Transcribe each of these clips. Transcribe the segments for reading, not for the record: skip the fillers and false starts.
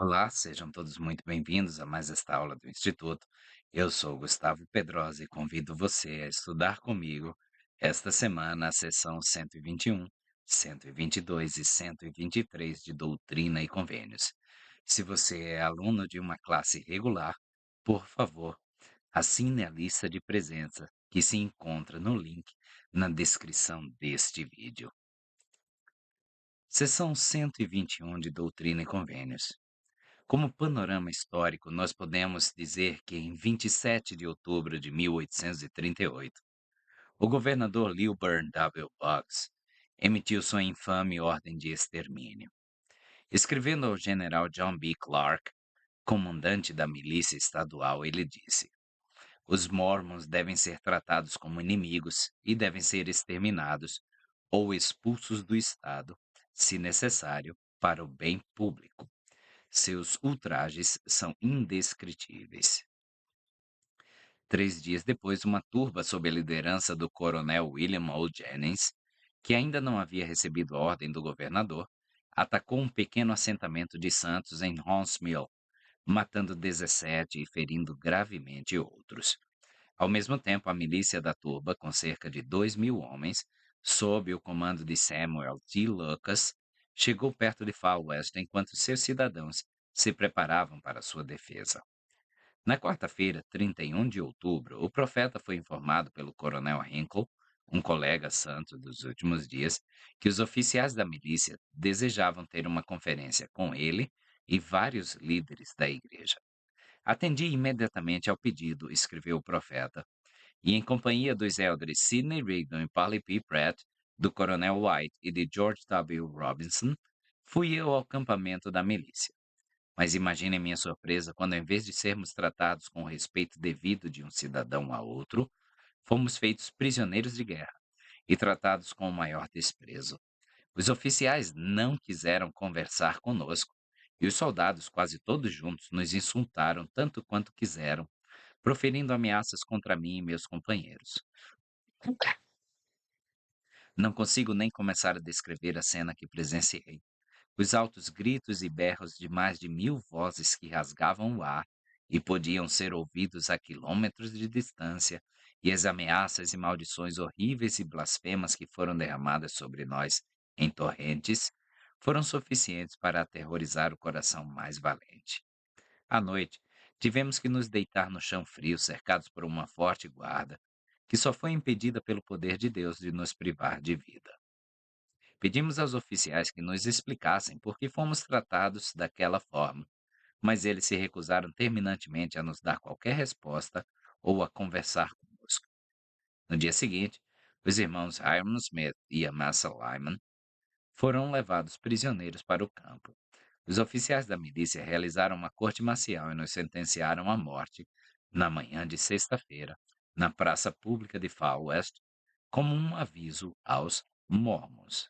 Olá, sejam todos muito bem-vindos a mais esta aula do Instituto. Eu sou Gustavo Pedrosa e convido você a estudar comigo esta semana a sessão 121, 122 e 123 de Doutrina e Convênios. Se você é aluno de uma classe regular, por favor, assine a lista de presença que se encontra no link na descrição deste vídeo. Sessão 121 de Doutrina e Convênios. Como panorama histórico, nós podemos dizer que em 27 de outubro de 1838, o governador Lilburn W. Boggs emitiu sua infame ordem de extermínio. Escrevendo ao general John B. Clark, comandante da milícia estadual, ele disse: Os mormons devem ser tratados como inimigos e devem ser exterminados ou expulsos do estado, se necessário, para o bem público. Seus ultrajes são indescritíveis. 3 dias depois, uma turba sob a liderança do coronel William O. Jennings, que ainda não havia recebido ordem do governador, atacou um pequeno assentamento de Santos em Hunts Mill, matando 17 e ferindo gravemente outros. Ao mesmo tempo, a milícia da turba, com cerca de 2.000 homens, sob o comando de Samuel T. Lucas, chegou perto de Far West enquanto seus cidadãos se preparavam para sua defesa. Na quarta-feira, 31 de outubro, o profeta foi informado pelo coronel Hinkle, um colega santo dos últimos dias, que os oficiais da milícia desejavam ter uma conferência com ele e vários líderes da igreja. Atendi imediatamente ao pedido, escreveu o profeta, e em companhia dos elders Sidney Rigdon e Parley P. Pratt, do coronel White e de George W. Robinson, fui eu ao acampamento da milícia. Mas imagine minha surpresa quando, em vez de sermos tratados com o respeito devido de um cidadão a outro, fomos feitos prisioneiros de guerra e tratados com o maior desprezo. Os oficiais não quiseram conversar conosco, e os soldados, quase todos juntos, nos insultaram tanto quanto quiseram, proferindo ameaças contra mim e meus companheiros. Não consigo nem começar a descrever a cena que presenciei. Os altos gritos e berros de mais de 1.000 vozes que rasgavam o ar e podiam ser ouvidos a quilômetros de distância, e as ameaças e maldições horríveis e blasfemas que foram derramadas sobre nós em torrentes, foram suficientes para aterrorizar o coração mais valente. À noite, tivemos que nos deitar no chão frio, cercados por uma forte guarda, que só foi impedida pelo poder de Deus de nos privar de vida. Pedimos aos oficiais que nos explicassem por que fomos tratados daquela forma, mas eles se recusaram terminantemente a nos dar qualquer resposta ou a conversar conosco. No dia seguinte, os irmãos Hiram Smith e Amasa Lyman foram levados prisioneiros para o campo. Os oficiais da milícia realizaram uma corte marcial e nos sentenciaram à morte na manhã de sexta-feira, na praça pública de Far West, como um aviso aos mormons.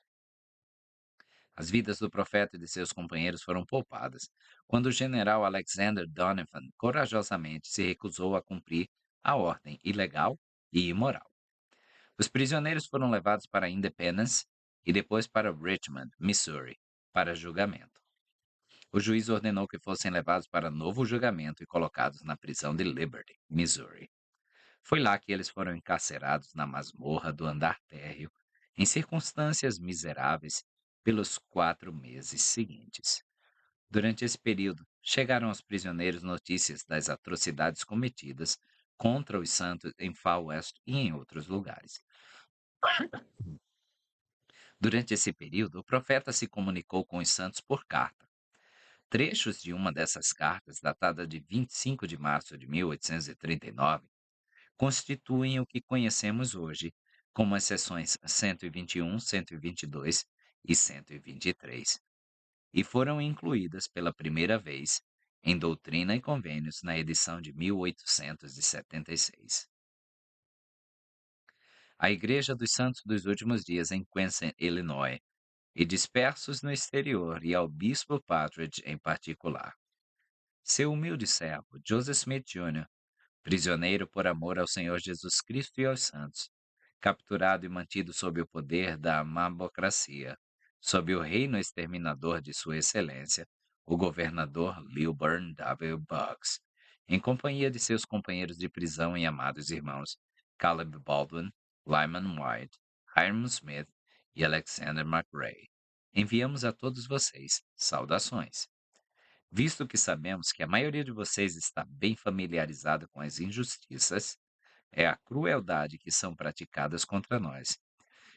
As vidas do profeta e de seus companheiros foram poupadas quando o general Alexander Donovan corajosamente se recusou a cumprir a ordem ilegal e imoral. Os prisioneiros foram levados para Independence e depois para Richmond, Missouri, para julgamento. O juiz ordenou que fossem levados para novo julgamento e colocados na prisão de Liberty, Missouri. Foi lá que eles foram encarcerados na masmorra do andar térreo, em circunstâncias miseráveis, pelos 4 meses seguintes. Durante esse período, chegaram aos prisioneiros notícias das atrocidades cometidas contra os santos em Far West e em outros lugares. Durante esse período, o profeta se comunicou com os santos por carta. Trechos de uma dessas cartas, datada de 25 de março de 1839, constituem o que conhecemos hoje como as seções 121, 122 e 123, e foram incluídas pela primeira vez em Doutrina e Convênios na edição de 1876. A Igreja dos Santos dos Últimos Dias em Quincy, Illinois, e dispersos no exterior, e ao Bispo Patridge em particular. Seu humilde servo, Joseph Smith Jr., prisioneiro por amor ao Senhor Jesus Cristo e aos santos, capturado e mantido sob o poder da mambocracia, sob o reino exterminador de Sua Excelência, o governador Lilburn W. Buggs, em companhia de seus companheiros de prisão e amados irmãos Caleb Baldwin, Lyman White, Hiram Smith e Alexander McRae. Enviamos a todos vocês saudações. Visto que sabemos que a maioria de vocês está bem familiarizada com as injustiças, é a crueldade que são praticadas contra nós,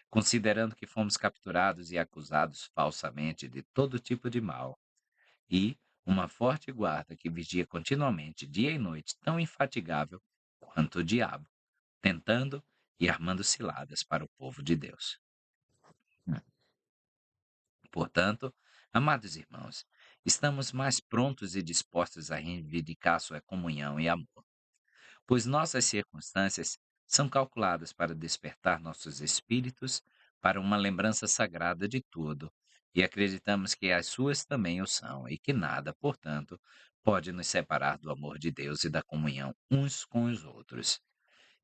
considerando que fomos capturados e acusados falsamente de todo tipo de mal, e uma forte guarda que vigia continuamente dia e noite, tão infatigável quanto o diabo, tentando e armando ciladas para o povo de Deus. Hum. Portanto, amados irmãos, estamos mais prontos e dispostos a reivindicar sua comunhão e amor, pois nossas circunstâncias são calculadas para despertar nossos espíritos para uma lembrança sagrada de tudo, e acreditamos que as suas também o são, e que nada, portanto, pode nos separar do amor de Deus e da comunhão uns com os outros,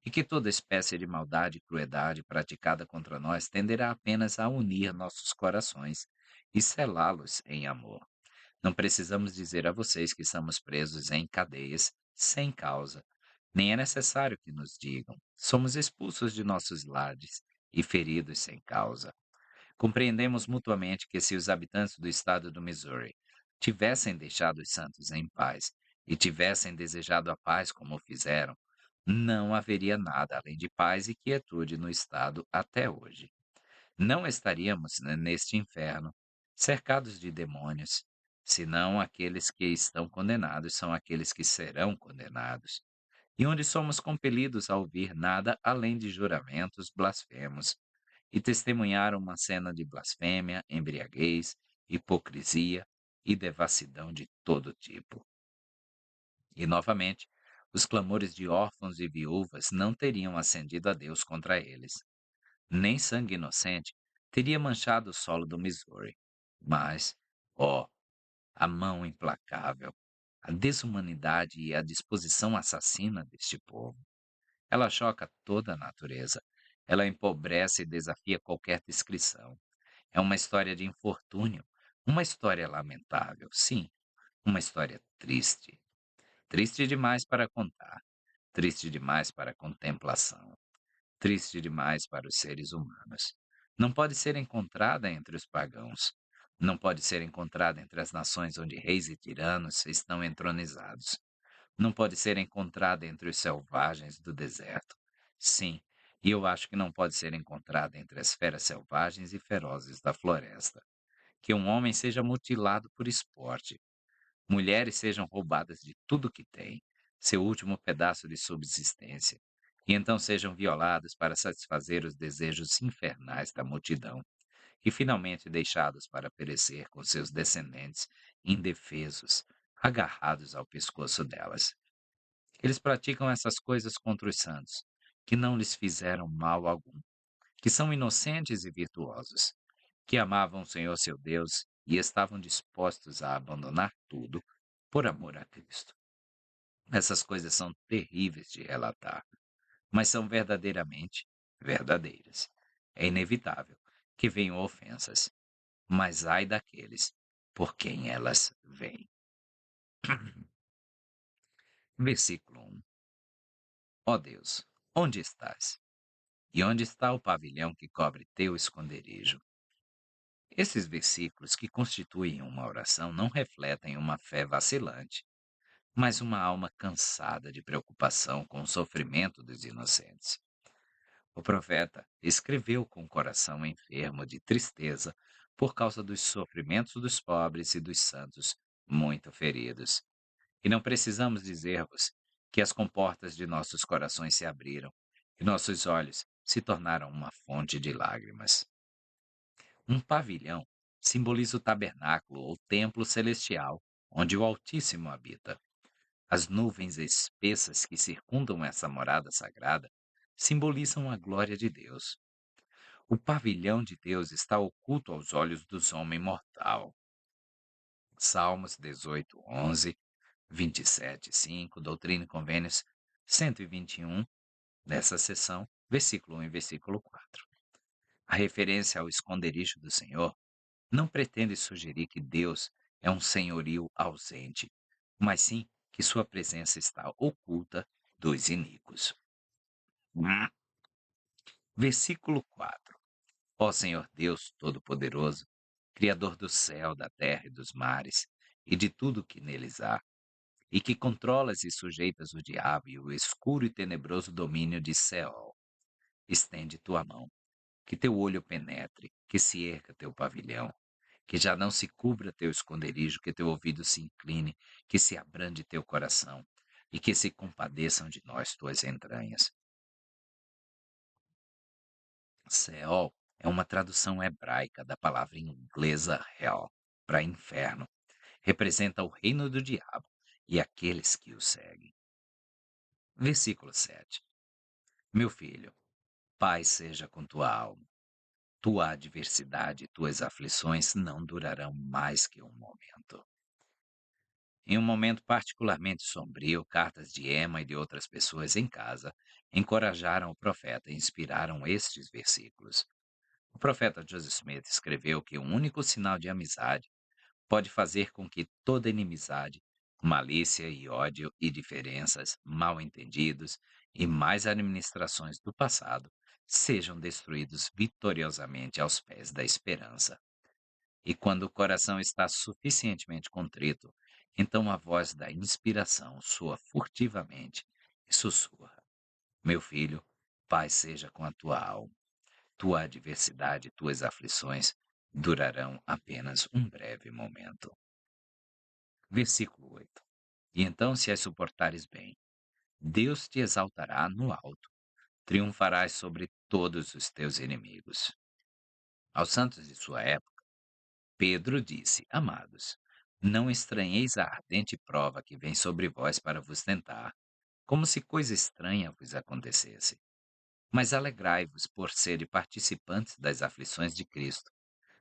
e que toda espécie de maldade e crueldade praticada contra nós tenderá apenas a unir nossos corações e selá-los em amor. Não precisamos dizer a vocês que estamos presos em cadeias sem causa, nem é necessário que nos digam. Somos expulsos de nossos lares e feridos sem causa. Compreendemos mutuamente que se os habitantes do estado do Missouri tivessem deixado os santos em paz e tivessem desejado a paz como o fizeram, não haveria nada além de paz e quietude no estado até hoje. Não estaríamos, neste inferno, cercados de demônios, senão aqueles que estão condenados são aqueles que serão condenados, e onde somos compelidos a ouvir nada além de juramentos blasfemos, e testemunhar uma cena de blasfêmia, embriaguez, hipocrisia e devassidão de todo tipo. E, novamente, os clamores de órfãos e viúvas não teriam ascendido a Deus contra eles. Nem sangue inocente teria manchado o solo do Missouri. Mas, ó, a mão implacável, a desumanidade e a disposição assassina deste povo. Ela choca toda a natureza. Ela empobrece e desafia qualquer descrição. É uma história de infortúnio, uma história lamentável, sim, uma história triste. Triste demais para contar, triste demais para contemplação, triste demais para os seres humanos. Não pode ser encontrada entre os pagãos. Não pode ser encontrada entre as nações onde reis e tiranos estão entronizados. Não pode ser encontrada entre os selvagens do deserto. Sim, e eu acho que não pode ser encontrada entre as feras selvagens e ferozes da floresta. Que um homem seja mutilado por esporte, mulheres sejam roubadas de tudo que têm, seu último pedaço de subsistência, e então sejam violadas para satisfazer os desejos infernais da multidão, e finalmente deixados para perecer com seus descendentes indefesos, agarrados ao pescoço delas. Eles praticam essas coisas contra os santos, que não lhes fizeram mal algum, que são inocentes e virtuosos, que amavam o Senhor seu Deus e estavam dispostos a abandonar tudo por amor a Cristo. Essas coisas são terríveis de relatar, mas são verdadeiramente verdadeiras. É inevitável que venham ofensas, mas ai daqueles por quem elas vêm. Versículo 1. Ó Deus, onde estás? E onde está o pavilhão que cobre teu esconderijo? Esses versículos, que constituem uma oração, não refletem uma fé vacilante, mas uma alma cansada de preocupação com o sofrimento dos inocentes. O profeta escreveu com o coração enfermo de tristeza por causa dos sofrimentos dos pobres e dos santos muito feridos. E não precisamos dizer-vos que as comportas de nossos corações se abriram e nossos olhos se tornaram uma fonte de lágrimas. Um pavilhão simboliza o tabernáculo ou templo celestial, onde o Altíssimo habita. As nuvens espessas que circundam essa morada sagrada simbolizam a glória de Deus. O pavilhão de Deus está oculto aos olhos dos homens mortal. Salmos 18, 11, 27, 5, Doutrina e Convênios 121, nessa seção, versículo 1 e versículo 4. A referência ao esconderijo do Senhor não pretende sugerir que Deus é um senhorio ausente, mas sim que sua presença está oculta dos iníquos. Hum. Versículo 4. Ó Senhor Deus Todo-Poderoso, Criador do céu, da terra e dos mares, e de tudo que neles há, e que controlas e sujeitas o diabo e o escuro e tenebroso domínio de Seol, estende tua mão, que teu olho penetre, que se erga teu pavilhão, que já não se cubra teu esconderijo, que teu ouvido se incline, que se abrande teu coração, e que se compadeçam de nós tuas entranhas. Seol é uma tradução hebraica da palavra inglesa hell, para inferno. Representa o reino do diabo e aqueles que o seguem. Versículo 7. Meu filho, paz seja com tua alma. Tua adversidade e tuas aflições não durarão mais que um momento. Em um momento particularmente sombrio, cartas de Emma e de outras pessoas em casa encorajaram o profeta e inspiraram estes versículos. O profeta Joseph Smith escreveu que um único sinal de amizade pode fazer com que toda inimizade, malícia e ódio e diferenças, mal-entendidos e mais administrações do passado sejam destruídos vitoriosamente aos pés da esperança. E quando o coração está suficientemente contrito, então a voz da inspiração soa furtivamente e sussurra: Meu filho, paz seja com a tua alma. Tua adversidade e tuas aflições durarão apenas um breve momento. Versículo 8. E então, se as suportares bem, Deus te exaltará no alto, triunfarás sobre todos os teus inimigos. Aos santos de sua época, Pedro disse: Amados, não estranheis a ardente prova que vem sobre vós para vos tentar, como se coisa estranha vos acontecesse. Mas alegrai-vos por serem participantes das aflições de Cristo,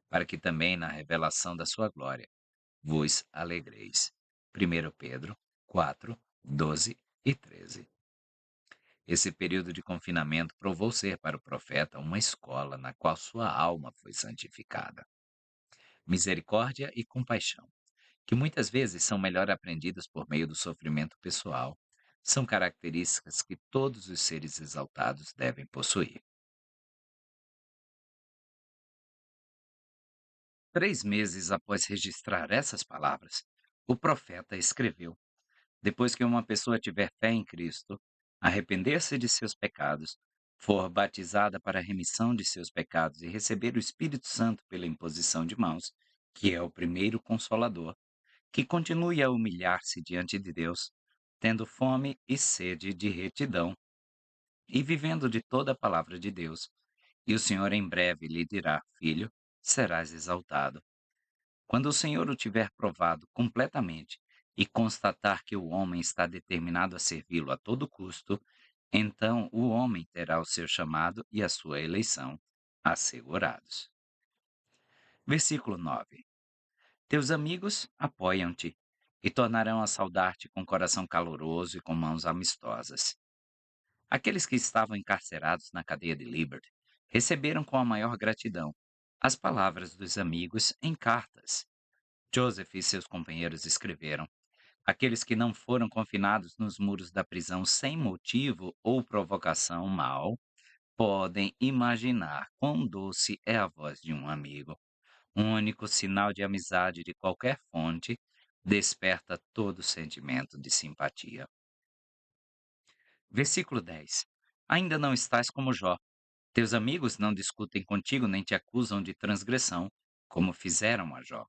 para que também na revelação da sua glória vos alegreis. 1 Pedro 4, 12 e 13. Esse período de confinamento provou ser para o profeta uma escola na qual sua alma foi santificada. Misericórdia e compaixão, que muitas vezes são melhor aprendidas por meio do sofrimento pessoal, são características que todos os seres exaltados devem possuir. 3 meses após registrar essas palavras, o profeta escreveu: Depois que uma pessoa tiver fé em Cristo, arrepender-se de seus pecados, for batizada para a remissão de seus pecados e receber o Espírito Santo pela imposição de mãos, que é o primeiro consolador, que continue a humilhar-se diante de Deus, tendo fome e sede de retidão, e vivendo de toda a palavra de Deus. E o Senhor em breve lhe dirá: Filho, serás exaltado. Quando o Senhor o tiver provado completamente e constatar que o homem está determinado a servi-lo a todo custo, então o homem terá o seu chamado e a sua eleição assegurados. Versículo 9. Teus amigos apoiam-te e tornarão a saudar-te com coração caloroso e com mãos amistosas. Aqueles que estavam encarcerados na cadeia de Liberty receberam com a maior gratidão as palavras dos amigos em cartas. Joseph e seus companheiros escreveram: Aqueles que não foram confinados nos muros da prisão sem motivo ou provocação mal, podem imaginar quão doce é a voz de um amigo. Um único sinal de amizade de qualquer fonte desperta todo sentimento de simpatia. Versículo 10. Ainda não estás como Jó. Teus amigos não discutem contigo nem te acusam de transgressão, como fizeram a Jó.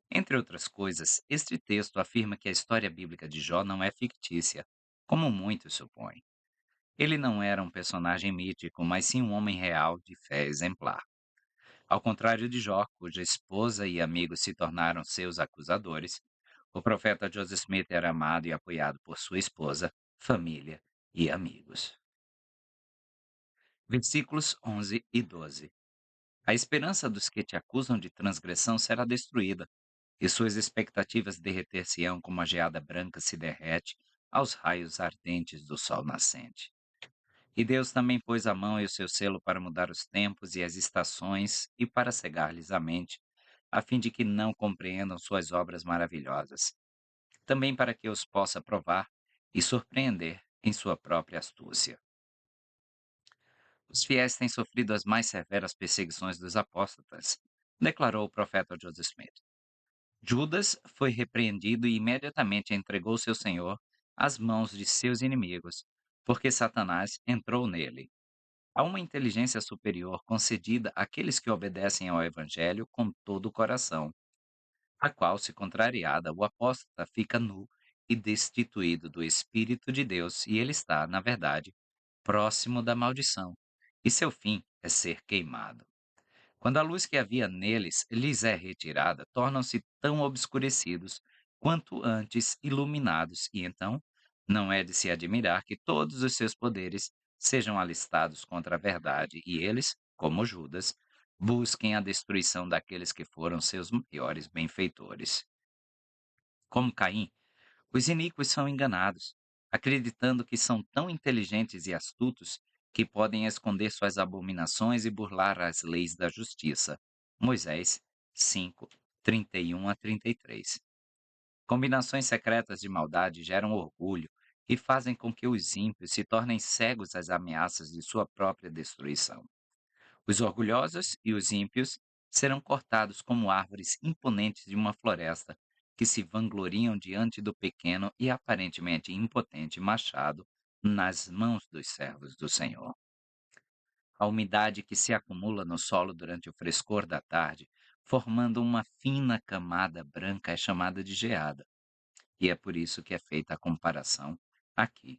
Entre outras coisas, este texto afirma que a história bíblica de Jó não é fictícia, como muitos supõem. Ele não era um personagem mítico, mas sim um homem real de fé exemplar. Ao contrário de Jó, cuja esposa e amigos se tornaram seus acusadores, o profeta Joseph Smith era amado e apoiado por sua esposa, família e amigos. Versículos 11 e 12. A esperança dos que te acusam de transgressão será destruída, e suas expectativas derreter-se-ão como a geada branca se derrete aos raios ardentes do sol nascente. E Deus também pôs a mão e o seu selo para mudar os tempos e as estações e para cegar-lhes a mente, a fim de que não compreendam suas obras maravilhosas, também para que os possa provar e surpreender em sua própria astúcia. Os fiéis têm sofrido as mais severas perseguições dos apóstatas, declarou o profeta Joseph Smith. Judas foi repreendido e imediatamente entregou seu senhor às mãos de seus inimigos, porque Satanás entrou nele. Há uma inteligência superior concedida àqueles que obedecem ao Evangelho com todo o coração, a qual, se contrariada, o apóstata fica nu e destituído do Espírito de Deus, e ele está, na verdade, próximo da maldição, e seu fim é ser queimado. Quando a luz que havia neles lhes é retirada, tornam-se tão obscurecidos quanto antes iluminados, e então não é de se admirar que todos os seus poderes sejam alistados contra a verdade, e eles, como Judas, busquem a destruição daqueles que foram seus maiores benfeitores. Como Caim, os iníquos são enganados, acreditando que são tão inteligentes e astutos que podem esconder suas abominações e burlar as leis da justiça. Moisés 5, 31 a 33. Combinações secretas de maldade geram orgulho e fazem com que os ímpios se tornem cegos às ameaças de sua própria destruição. Os orgulhosos e os ímpios serão cortados como árvores imponentes de uma floresta, que se vangloriam diante do pequeno e aparentemente impotente machado nas mãos dos servos do Senhor. A umidade que se acumula no solo durante o frescor da tarde, formando uma fina camada branca, é chamada de geada, e é por isso que é feita a comparação aqui.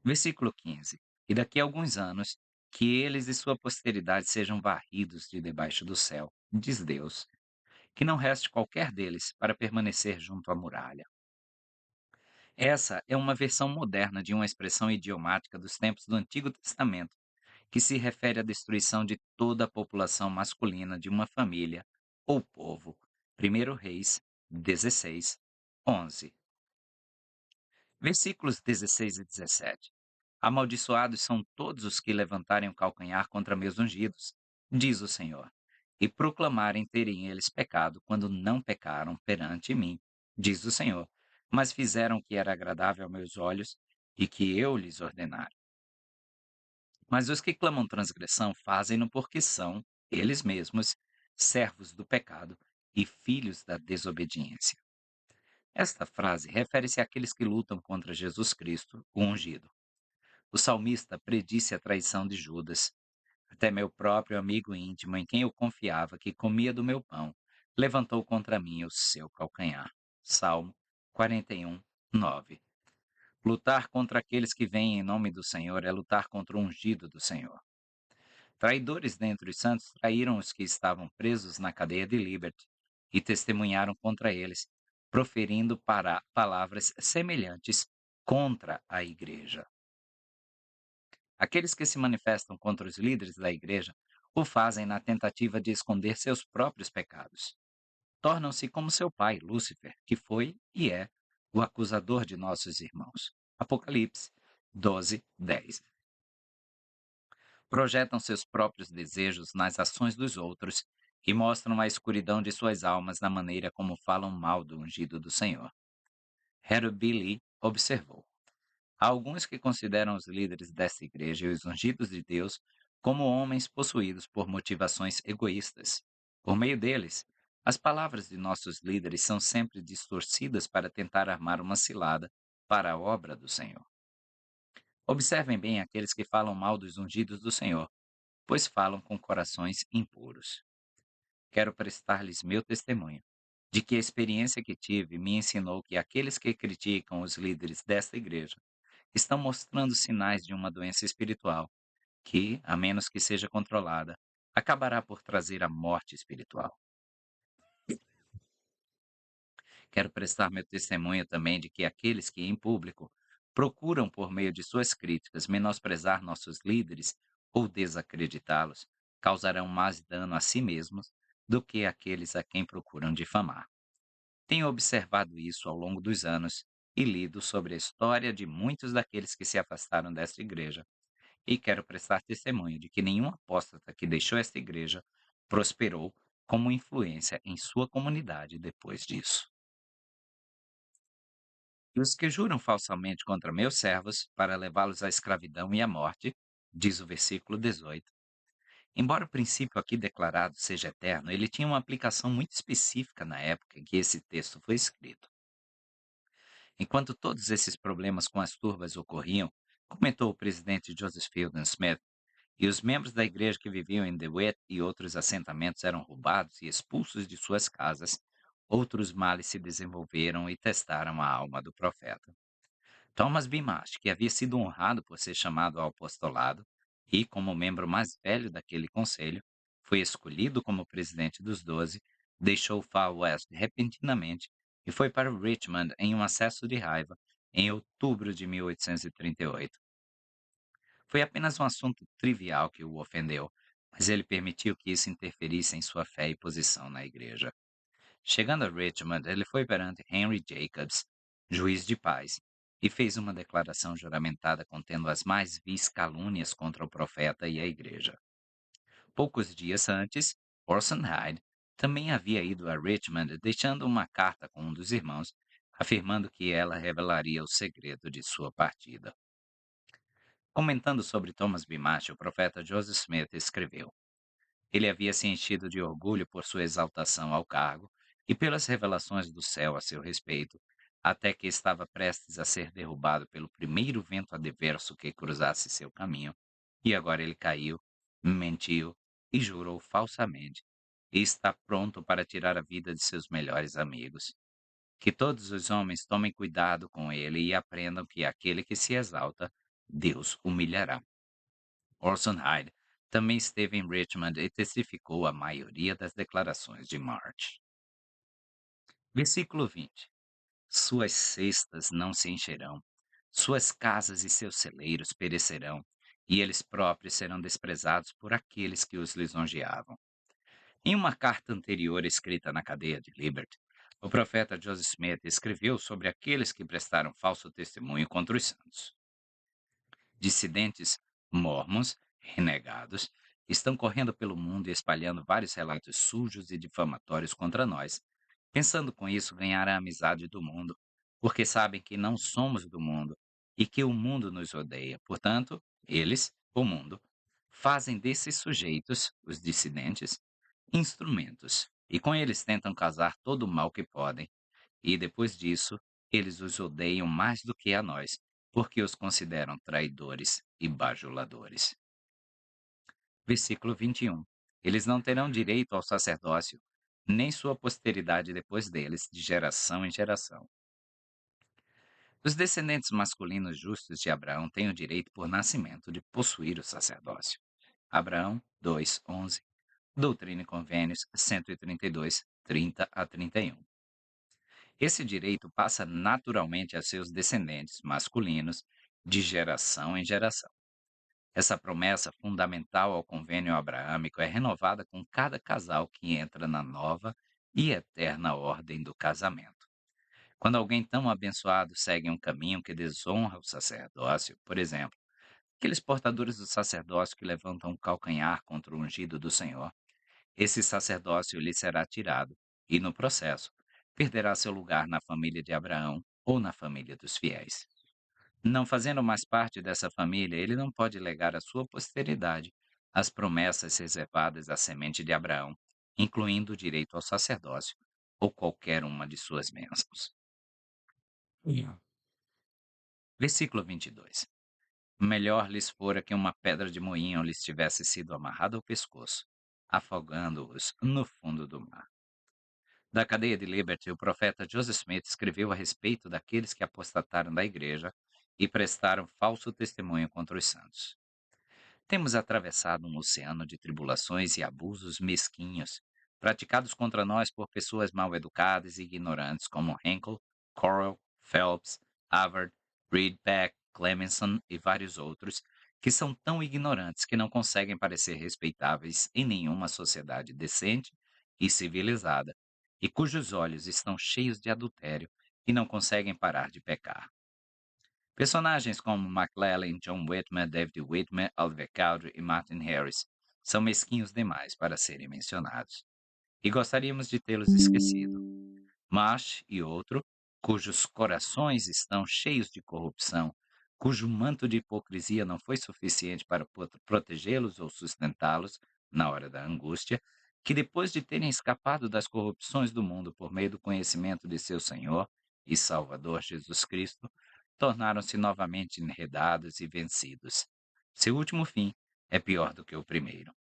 Versículo 15. E daqui a alguns anos, que eles e sua posteridade sejam varridos de debaixo do céu, diz Deus, que não reste qualquer deles para permanecer junto à muralha. Essa é uma versão moderna de uma expressão idiomática dos tempos do Antigo Testamento, que se refere à destruição de toda a população masculina de uma família ou povo. 1 Reis 16, 11. Versículos 16 e 17. Amaldiçoados são todos os que levantarem o calcanhar contra meus ungidos, diz o Senhor, e proclamarem terem eles pecado quando não pecaram perante mim, diz o Senhor, mas fizeram o que era agradável aos meus olhos e que eu lhes ordenara. Mas os que clamam transgressão fazem-no porque são, eles mesmos, servos do pecado e filhos da desobediência. Esta frase refere-se àqueles que lutam contra Jesus Cristo, o ungido. O salmista predisse a traição de Judas. Até meu próprio amigo íntimo, em quem eu confiava, que comia do meu pão, levantou contra mim o seu calcanhar. Salmo 41, 9. Lutar contra aqueles que vêm em nome do Senhor é lutar contra o ungido do Senhor. Traidores dentre os santos traíram os que estavam presos na cadeia de Liberty e testemunharam contra eles, proferindo palavras semelhantes contra a igreja. Aqueles que se manifestam contra os líderes da igreja o fazem na tentativa de esconder seus próprios pecados. Tornam-se como seu pai, Lúcifer, que foi e é o acusador de nossos irmãos. Apocalipse 12, 10. Projetam seus próprios desejos nas ações dos outros e mostram a escuridão de suas almas na maneira como falam mal do ungido do Senhor. Harold B. Lee observou. Há alguns que consideram os líderes desta igreja e os ungidos de Deus como homens possuídos por motivações egoístas. Por meio deles, as palavras de nossos líderes são sempre distorcidas para tentar armar uma cilada para a obra do Senhor. Observem bem aqueles que falam mal dos ungidos do Senhor, pois falam com corações impuros. Quero prestar-lhes meu testemunho, de que a experiência que tive me ensinou que aqueles que criticam os líderes desta igreja estão mostrando sinais de uma doença espiritual que, a menos que seja controlada, acabará por trazer a morte espiritual. Quero prestar meu testemunho também de que aqueles que, em público, procuram, por meio de suas críticas, menosprezar nossos líderes ou desacreditá-los, causarão mais dano a si mesmos do que aqueles a quem procuram difamar. Tenho observado isso ao longo dos anos e lido sobre a história de muitos daqueles que se afastaram desta igreja, e quero prestar testemunho de que nenhum apóstata que deixou esta igreja prosperou como influência em sua comunidade depois disso. E os que juram falsamente contra meus servos para levá-los à escravidão e à morte, diz o versículo 18. Embora o princípio aqui declarado seja eterno, ele tinha uma aplicação muito específica na época em que esse texto foi escrito. Enquanto todos esses problemas com as turbas ocorriam, comentou o presidente Joseph Fielding Smith, e os membros da igreja que viviam em DeWitt e outros assentamentos eram roubados e expulsos de suas casas, outros males se desenvolveram e testaram a alma do profeta. Thomas B. Marsh, que havia sido honrado por ser chamado ao apostolado e, como membro mais velho daquele conselho, foi escolhido como presidente dos 12, deixou Far West repentinamente e foi para Richmond em um acesso de raiva em outubro de 1838. Foi apenas um assunto trivial que o ofendeu, mas ele permitiu que isso interferisse em sua fé e posição na igreja. Chegando a Richmond, ele foi perante Henry Jacobs, juiz de paz, e fez uma declaração juramentada contendo as mais vis calúnias contra o profeta e a igreja. Poucos dias antes, Orson Hyde também havia ido a Richmond deixando uma carta com um dos irmãos, afirmando que ela revelaria o segredo de sua partida. Comentando sobre Thomas B. Marsh, o profeta Joseph Smith escreveu: ele havia se enchido de orgulho por sua exaltação ao cargo e pelas revelações do céu a seu respeito, até que estava prestes a ser derrubado pelo primeiro vento adverso que cruzasse seu caminho. E agora ele caiu, mentiu e jurou falsamente, e está pronto para tirar a vida de seus melhores amigos. Que todos os homens tomem cuidado com ele e aprendam que aquele que se exalta, Deus humilhará. Orson Hyde também esteve em Richmond e testificou a maioria das declarações de March. Versículo 20. Suas cestas não se encherão, suas casas e seus celeiros perecerão, e eles próprios serão desprezados por aqueles que os lisonjeavam. Em uma carta anterior escrita na cadeia de Liberty, o profeta Joseph Smith escreveu sobre aqueles que prestaram falso testemunho contra os santos. Dissidentes mormons, renegados, estão correndo pelo mundo e espalhando vários relatos sujos e difamatórios contra nós, pensando com isso ganhar a amizade do mundo, porque sabem que não somos do mundo e que o mundo nos odeia. Portanto, eles, o mundo, fazem desses sujeitos, os dissidentes, instrumentos, e com eles tentam causar todo o mal que podem, e depois disso, eles os odeiam mais do que a nós, porque os consideram traidores e bajuladores. Versículo 21. Eles não terão direito ao sacerdócio, nem sua posteridade depois deles, de geração em geração. Os descendentes masculinos justos de Abraão têm o direito por nascimento de possuir o sacerdócio. Abraão 2:11, Doutrina e Convênios 132, 30 a 31. Esse direito passa naturalmente a seus descendentes masculinos de geração em geração. Essa promessa fundamental ao convênio abraâmico é renovada com cada casal que entra na nova e eterna ordem do casamento. Quando alguém tão abençoado segue um caminho que desonra o sacerdócio, por exemplo, aqueles portadores do sacerdócio que levantam o calcanhar contra o ungido do Senhor, esse sacerdócio lhe será tirado e, no processo, perderá seu lugar na família de Abraão ou na família dos fiéis. Não fazendo mais parte dessa família, ele não pode legar à sua posteridade as promessas reservadas à semente de Abraão, incluindo o direito ao sacerdócio ou qualquer uma de suas bênçãos. Versículo 22. Melhor lhes fora que uma pedra de moinho lhes tivesse sido amarrada ao pescoço, afogando-os no fundo do mar. Da cadeia de Liberty, o profeta Joseph Smith escreveu a respeito daqueles que apostataram da igreja e prestaram falso testemunho contra os santos. Temos atravessado um oceano de tribulações e abusos mesquinhos, praticados contra nós por pessoas mal educadas e ignorantes como Henkel, Correll, Phelps, Havard, Reed Beck, Clemenson e vários outros, que são tão ignorantes que não conseguem parecer respeitáveis em nenhuma sociedade decente e civilizada, e cujos olhos estão cheios de adultério e não conseguem parar de pecar. Personagens como McClellan, John Whitmer, David Whitmer, Oliver Cowdery e Martin Harris são mesquinhos demais para serem mencionados. e gostaríamos de tê-los esquecido. Mas e outro, cujos corações estão cheios de corrupção, cujo manto de hipocrisia não foi suficiente para protegê-los ou sustentá-los na hora da angústia, que depois de terem escapado das corrupções do mundo por meio do conhecimento de seu Senhor e Salvador Jesus Cristo, tornaram-se novamente enredados e vencidos. Seu último fim é pior do que o primeiro.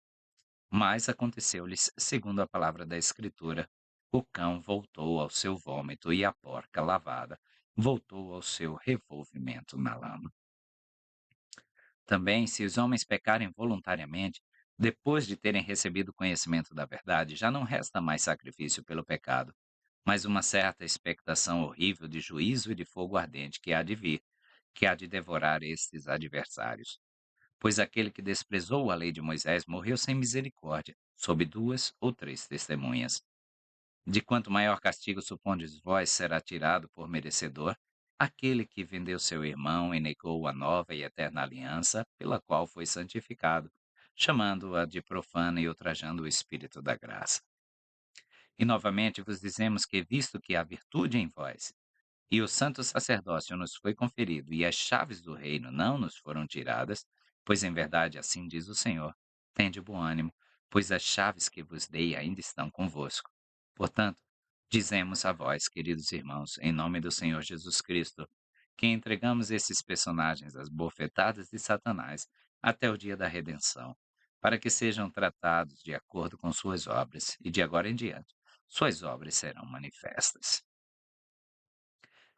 Mas aconteceu-lhes segundo a palavra da Escritura: o cão voltou ao seu vômito e a porca lavada voltou ao seu revolvimento na lama. Também, se os homens pecarem voluntariamente, depois de terem recebido conhecimento da verdade, já não resta mais sacrifício pelo pecado, mas uma certa expectação horrível de juízo e de fogo ardente que há de vir, que há de devorar estes adversários. Pois aquele que desprezou a lei de Moisés morreu sem misericórdia, sob 2 ou 3 testemunhas. De quanto maior castigo supondes vós será tirado por merecedor aquele que vendeu seu irmão e negou a nova e eterna aliança, pela qual foi santificado, chamando-a de profana e ultrajando o Espírito da graça. E novamente vos dizemos que, visto que há virtude em vós, e o santo sacerdócio nos foi conferido, e as chaves do reino não nos foram tiradas, pois em verdade assim diz o Senhor: tende bom ânimo, pois as chaves que vos dei ainda estão convosco. Portanto, dizemos a vós, queridos irmãos, em nome do Senhor Jesus Cristo, que entregamos esses personagens às bofetadas de Satanás até o dia da redenção, para que sejam tratados de acordo com suas obras, e de agora em diante, suas obras serão manifestas.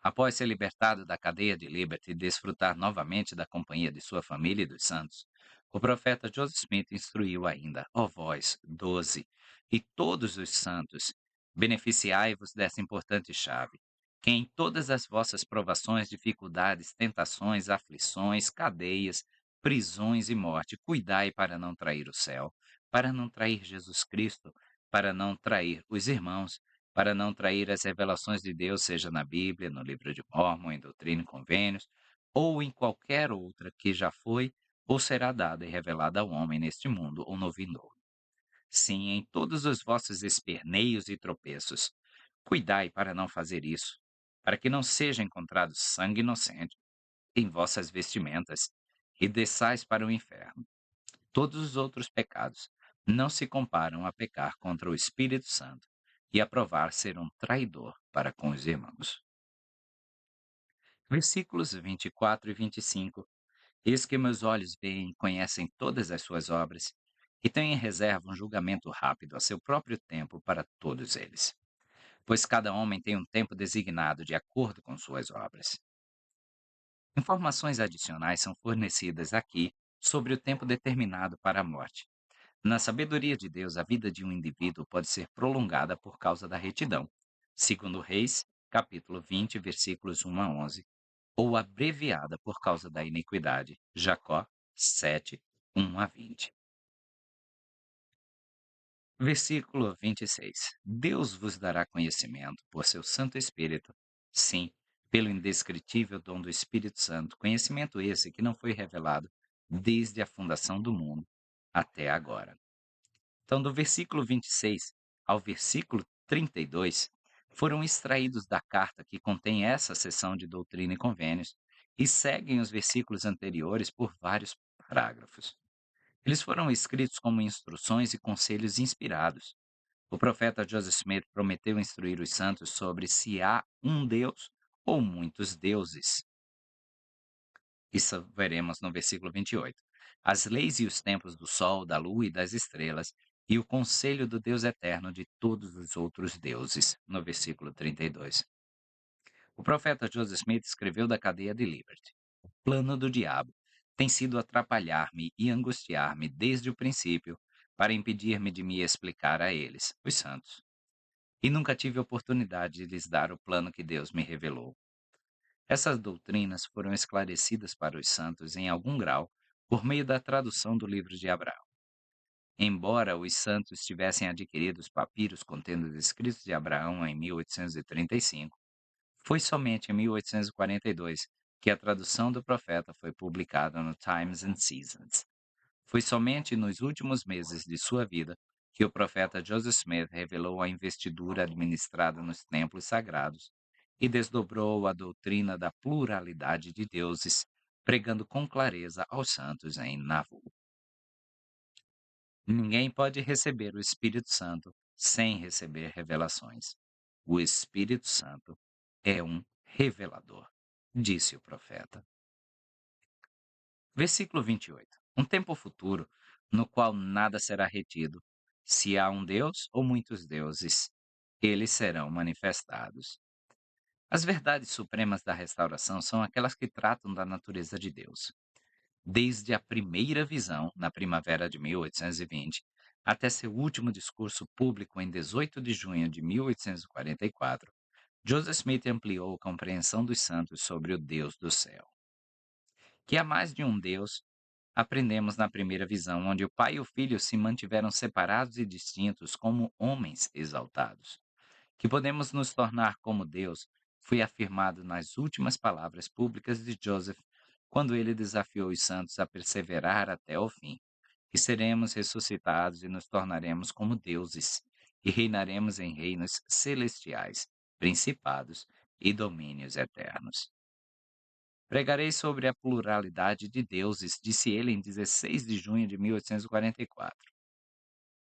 Após ser libertado da cadeia de Liberty e desfrutar novamente da companhia de sua família e dos santos, o profeta Joseph Smith instruiu ainda: ó vós, 12, e todos os santos, beneficiai-vos dessa importante chave, que em todas as vossas provações, dificuldades, tentações, aflições, cadeias, prisões e morte, cuidai para não trair o céu, para não trair Jesus Cristo, para não trair os irmãos, para não trair as revelações de Deus, seja na Bíblia, no livro de Mórmon, em Doutrina e Convênios, ou em qualquer outra que já foi ou será dada e revelada ao homem neste mundo ou no vindouro. Sim, em todos os vossos esperneios e tropeços, cuidai para não fazer isso, para que não seja encontrado sangue inocente em vossas vestimentas, e desçais para o inferno. Todos os outros pecados não se comparam a pecar contra o Espírito Santo e a provar ser um traidor para com os irmãos. Versículos 24 e 25. Eis que meus olhos veem e conhecem todas as suas obras, e tenho em reserva um julgamento rápido a seu próprio tempo para todos eles. Pois cada homem tem um tempo designado de acordo com suas obras. Informações adicionais são fornecidas aqui sobre o tempo determinado para a morte. Na sabedoria de Deus, a vida de um indivíduo pode ser prolongada por causa da retidão, segundo Reis, capítulo 20, versículos 1 a 11, ou abreviada por causa da iniquidade, Jacó 7, 1 a 20. Versículo 26. Deus vos dará conhecimento por seu Santo Espírito, sim, pelo indescritível dom do Espírito Santo, conhecimento esse que não foi revelado desde a fundação do mundo até agora. Então, do versículo 26 ao versículo 32, foram extraídos da carta que contém essa seção de doutrina e convênios e seguem os versículos anteriores por vários parágrafos. Eles foram escritos como instruções e conselhos inspirados. O profeta Joseph Smith prometeu instruir os santos sobre se há um Deus ou muitos deuses. Isso veremos no versículo 28. As leis e os tempos do sol, da lua e das estrelas, e o conselho do Deus eterno de todos os outros deuses, no versículo 32. O profeta Joseph Smith escreveu da cadeia de Liberty. O plano do diabo tem sido atrapalhar-me e angustiar-me desde o princípio, para impedir-me de me explicar a eles, os santos. E nunca tive oportunidade de lhes dar o plano que Deus me revelou. Essas doutrinas foram esclarecidas para os santos em algum grau por meio da tradução do livro de Abraão. Embora os santos tivessem adquirido os papiros contendo os escritos de Abraão em 1835, foi somente em 1842 que a tradução do profeta foi publicada no Times and Seasons. Foi somente nos últimos meses de sua vida que o profeta Joseph Smith revelou a investidura administrada nos templos sagrados e desdobrou a doutrina da pluralidade de deuses, pregando com clareza aos santos em Nauvoo. Ninguém pode receber o Espírito Santo sem receber revelações. O Espírito Santo é um revelador, disse o profeta. Versículo 28. Um tempo futuro no qual nada será retido. Se há um Deus ou muitos deuses, eles serão manifestados. As verdades supremas da restauração são aquelas que tratam da natureza de Deus. Desde a primeira visão, na primavera de 1820, até seu último discurso público em 18 de junho de 1844, Joseph Smith ampliou a compreensão dos santos sobre o Deus do céu. Que há mais de um Deus, aprendemos na primeira visão, onde o Pai e o Filho se mantiveram separados e distintos como homens exaltados. Que podemos nos tornar como Deus foi afirmado nas últimas palavras públicas de Joseph, quando ele desafiou os santos a perseverar até o fim. Que seremos ressuscitados e nos tornaremos como deuses, e reinaremos em reinos celestiais, principados e domínios eternos. Pregarei sobre a pluralidade de deuses, disse ele em 16 de junho de 1844.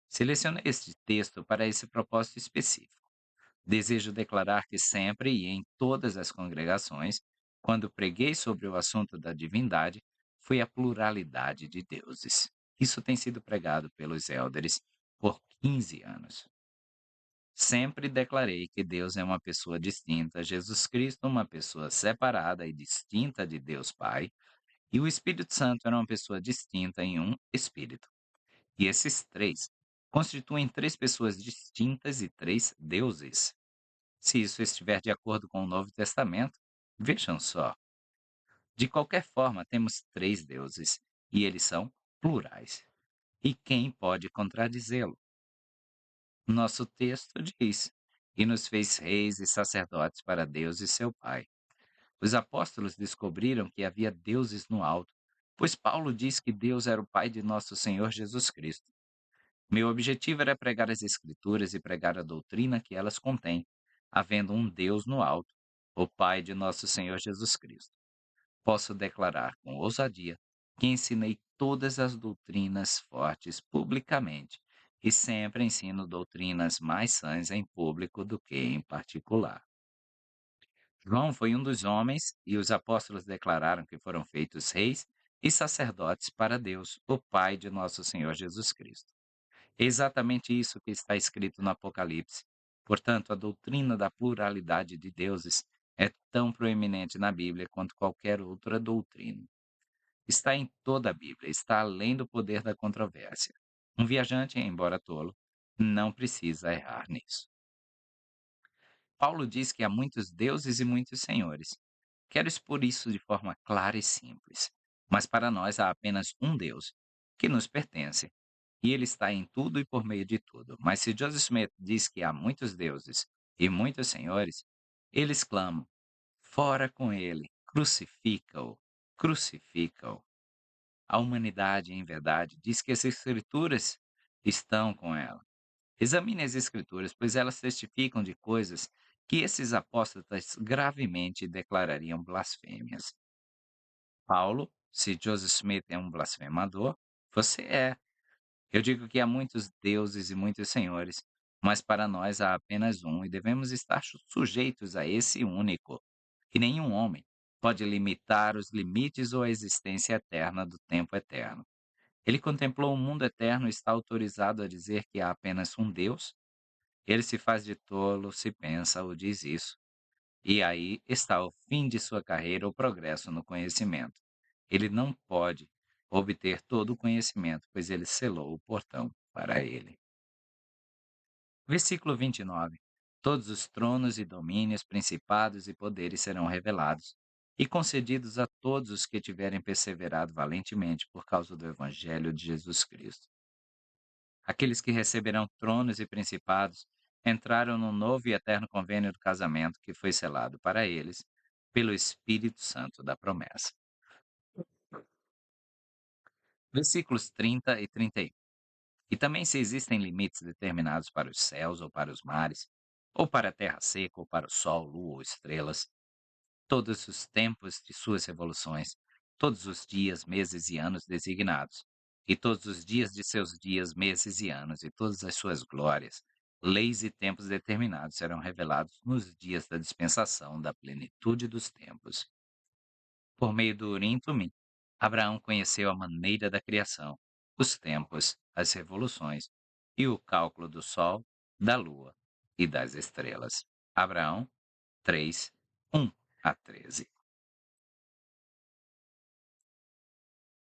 Selecionei este texto para esse propósito específico. Desejo declarar que sempre e em todas as congregações, quando preguei sobre o assunto da divindade, foi a pluralidade de deuses. Isso tem sido pregado pelos élderes por 15 anos. Sempre declarei que Deus é uma pessoa distinta, Jesus Cristo uma pessoa separada e distinta de Deus Pai, e o Espírito Santo era uma pessoa distinta em um Espírito. E esses três constituem três pessoas distintas e três deuses. Se isso estiver de acordo com o Novo Testamento, vejam só. De qualquer forma, temos três deuses, e eles são plurais. E quem pode contradizê-lo? Nosso texto diz: E nos fez reis e sacerdotes para Deus e seu Pai. Os apóstolos descobriram que havia deuses no alto, pois Paulo diz que Deus era o Pai de nosso Senhor Jesus Cristo. Meu objetivo era pregar as Escrituras e pregar a doutrina que elas contêm, havendo um Deus no alto, o Pai de nosso Senhor Jesus Cristo. Posso declarar com ousadia que ensinei todas as doutrinas fortes publicamente e sempre ensino doutrinas mais sãs em público do que em particular. João foi um dos homens e os apóstolos declararam que foram feitos reis e sacerdotes para Deus, o Pai de nosso Senhor Jesus Cristo. É exatamente isso que está escrito no Apocalipse. Portanto, a doutrina da pluralidade de deuses é tão proeminente na Bíblia quanto qualquer outra doutrina. Está em toda a Bíblia, está além do poder da controvérsia. Um viajante, embora tolo, não precisa errar nisso. Paulo diz que há muitos deuses e muitos senhores. Quero expor isso de forma clara e simples. Mas para nós há apenas um Deus, que nos pertence, e ele está em tudo e por meio de tudo. Mas se Joseph Smith diz que há muitos deuses e muitos senhores, eles clamam: fora com ele, crucifica-o, crucifica-o. A humanidade, em verdade, diz que as Escrituras estão com ela. Examine as Escrituras, pois elas testificam de coisas que esses apóstatas gravemente declarariam blasfêmias. Paulo, se Joseph Smith é um blasfemador, você é. Eu digo que há muitos deuses e muitos senhores, mas para nós há apenas um e devemos estar sujeitos a esse único. E nenhum homem pode limitar os limites ou a existência eterna do tempo eterno. Ele contemplou o mundo eterno e está autorizado a dizer que há apenas um Deus? Ele se faz de tolo se pensa ou diz isso. E aí está o fim de sua carreira ou progresso no conhecimento. Ele não pode obter todo o conhecimento, pois ele selou o portão para ele. Versículo 29. Todos os tronos e domínios, principados e poderes serão revelados e concedidos a todos os que tiverem perseverado valentemente por causa do Evangelho de Jesus Cristo. Aqueles que receberão tronos e principados entraram no novo e eterno convênio do casamento que foi selado para eles pelo Espírito Santo da promessa. Versículos 30 e 31. E também se existem limites determinados para os céus ou para os mares, ou para a terra seca, ou para o sol, lua ou estrelas, todos os tempos de suas revoluções, todos os dias, meses e anos designados, e todos os dias de seus dias, meses e anos, e todas as suas glórias, leis e tempos determinados serão revelados nos dias da dispensação da plenitude dos tempos. Por meio do Urim e Tumim, Abraão conheceu a maneira da criação, os tempos, as revoluções e o cálculo do sol, da lua e das estrelas. Abraão 3, 1 a 13.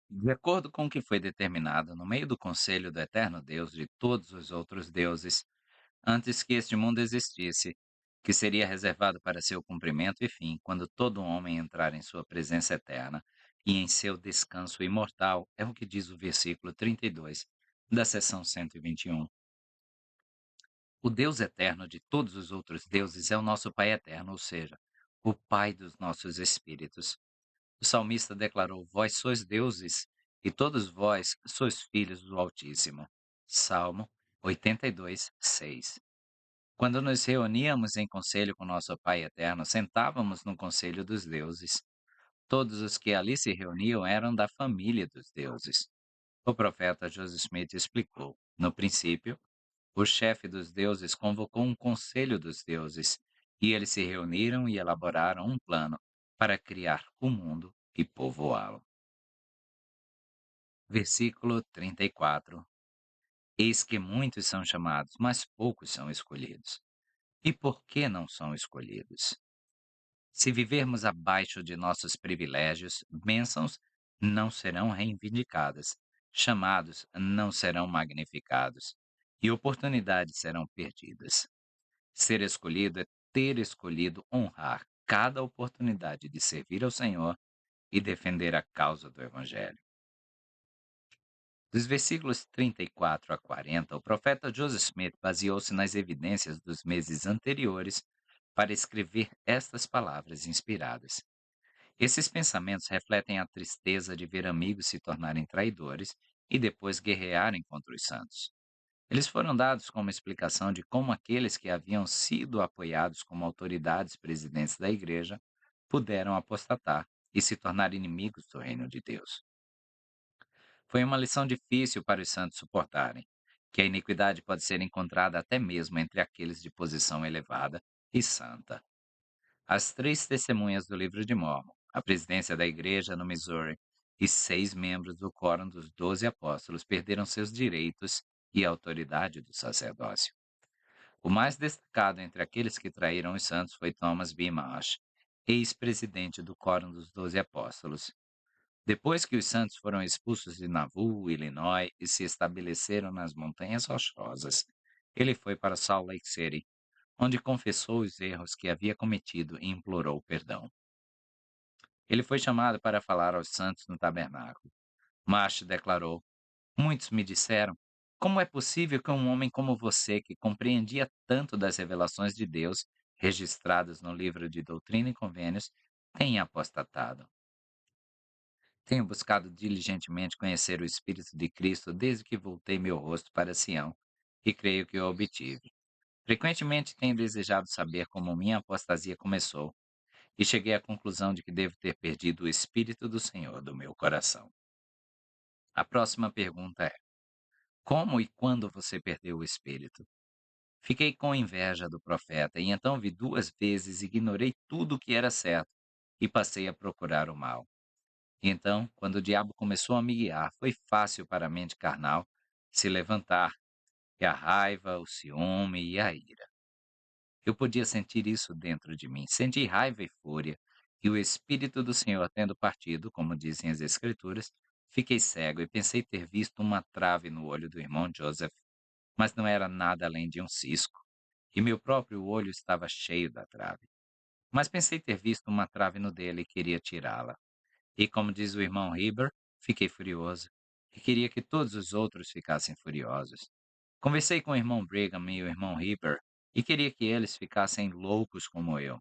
De acordo com o que foi determinado no meio do conselho do eterno Deus de todos os outros deuses, antes que este mundo existisse, que seria reservado para seu cumprimento e fim, quando todo homem entrar em sua presença eterna e em seu descanso imortal, é o que diz o versículo 32 da seção 121. O Deus eterno de todos os outros deuses é o nosso Pai eterno, ou seja, o Pai dos nossos espíritos. O salmista declarou: Vós sois deuses, e todos vós sois filhos do Altíssimo. Salmo 82, 6. Quando nos reuníamos em conselho com nosso Pai eterno, sentávamos no conselho dos deuses. Todos os que ali se reuniam eram da família dos deuses. O profeta Joseph Smith explicou: No princípio, o chefe dos deuses convocou um conselho dos deuses, e eles se reuniram e elaboraram um plano para criar o mundo e povoá-lo. Versículo 34. Eis que muitos são chamados, mas poucos são escolhidos. E por que não são escolhidos? Se vivermos abaixo de nossos privilégios, bênçãos não serão reivindicadas, chamados não serão magnificados, e oportunidades serão perdidas. Ser escolhido é ter escolhido honrar cada oportunidade de servir ao Senhor e defender a causa do Evangelho. Dos versículos 34 a 40, o profeta Joseph Smith baseou-se nas evidências dos meses anteriores para escrever estas palavras inspiradas. Esses pensamentos refletem a tristeza de ver amigos se tornarem traidores e depois guerrearem contra os santos. Eles foram dados como explicação de como aqueles que haviam sido apoiados como autoridades presidentes da igreja puderam apostatar e se tornar inimigos do reino de Deus. Foi uma lição difícil para os santos suportarem, que a iniquidade pode ser encontrada até mesmo entre aqueles de posição elevada e santa. As três testemunhas do livro de Mórmon, a presidência da igreja no Missouri e 6 membros do Quórum dos 12 Apóstolos perderam seus direitos e a autoridade do sacerdócio. O mais destacado entre aqueles que traíram os santos foi Thomas B. Marsh, ex-presidente do Quórum dos 12 Apóstolos. Depois que os santos foram expulsos de Nauvoo, Illinois, e se estabeleceram nas Montanhas Rochosas, ele foi para Salt Lake City, onde confessou os erros que havia cometido e implorou perdão. Ele foi chamado para falar aos santos no tabernáculo. Marsh declarou: Muitos me disseram: Como é possível que um homem como você, que compreendia tanto das revelações de Deus registradas no livro de Doutrina e Convênios, tenha apostatado? Tenho buscado diligentemente conhecer o Espírito de Cristo desde que voltei meu rosto para Sião, e creio que o obtive. Frequentemente tenho desejado saber como minha apostasia começou, e cheguei à conclusão de que devo ter perdido o Espírito do Senhor do meu coração. A próxima pergunta é: como e quando você perdeu o Espírito? Fiquei com inveja do profeta, e então vi 2 vezes, ignorei tudo o que era certo, e passei a procurar o mal. E então, quando o diabo começou a me guiar, foi fácil para a mente carnal se levantar, e a raiva, o ciúme e a ira. Eu podia sentir isso dentro de mim, senti raiva e fúria, e o Espírito do Senhor tendo partido, como dizem as Escrituras, fiquei cego e pensei ter visto uma trave no olho do irmão Joseph, mas não era nada além de um cisco, e meu próprio olho estava cheio da trave. Mas pensei ter visto uma trave no dele e queria tirá-la. E como diz o irmão Heber, fiquei furioso, e queria que todos os outros ficassem furiosos. Conversei com o irmão Brigham e o irmão Heber, e queria que eles ficassem loucos como eu.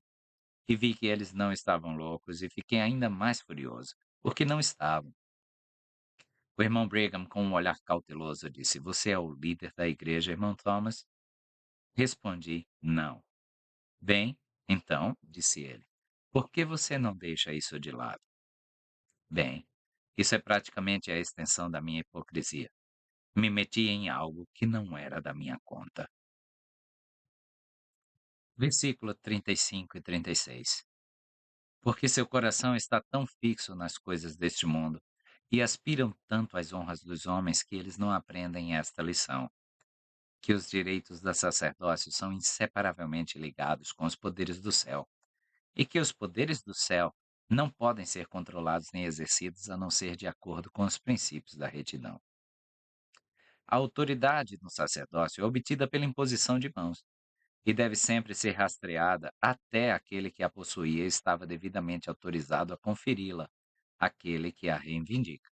E vi que eles não estavam loucos, e fiquei ainda mais furioso, porque não estavam. O irmão Brigham, com um olhar cauteloso, disse: Você é o líder da igreja, irmão Thomas? Respondi: Não. Bem, então, disse ele, por que você não deixa isso de lado? Bem, isso é praticamente a extensão da minha hipocrisia. Me meti em algo que não era da minha conta. Versículo 35 e 36. Porque seu coração está tão fixo nas coisas deste mundo e aspiram tanto às honras dos homens que eles não aprendem esta lição, que os direitos do sacerdócio são inseparavelmente ligados com os poderes do céu, e que os poderes do céu não podem ser controlados nem exercidos a não ser de acordo com os princípios da retidão. A autoridade no sacerdócio é obtida pela imposição de mãos e deve sempre ser rastreada até aquele que a possuía estava devidamente autorizado a conferi-la, aquele que a reivindica.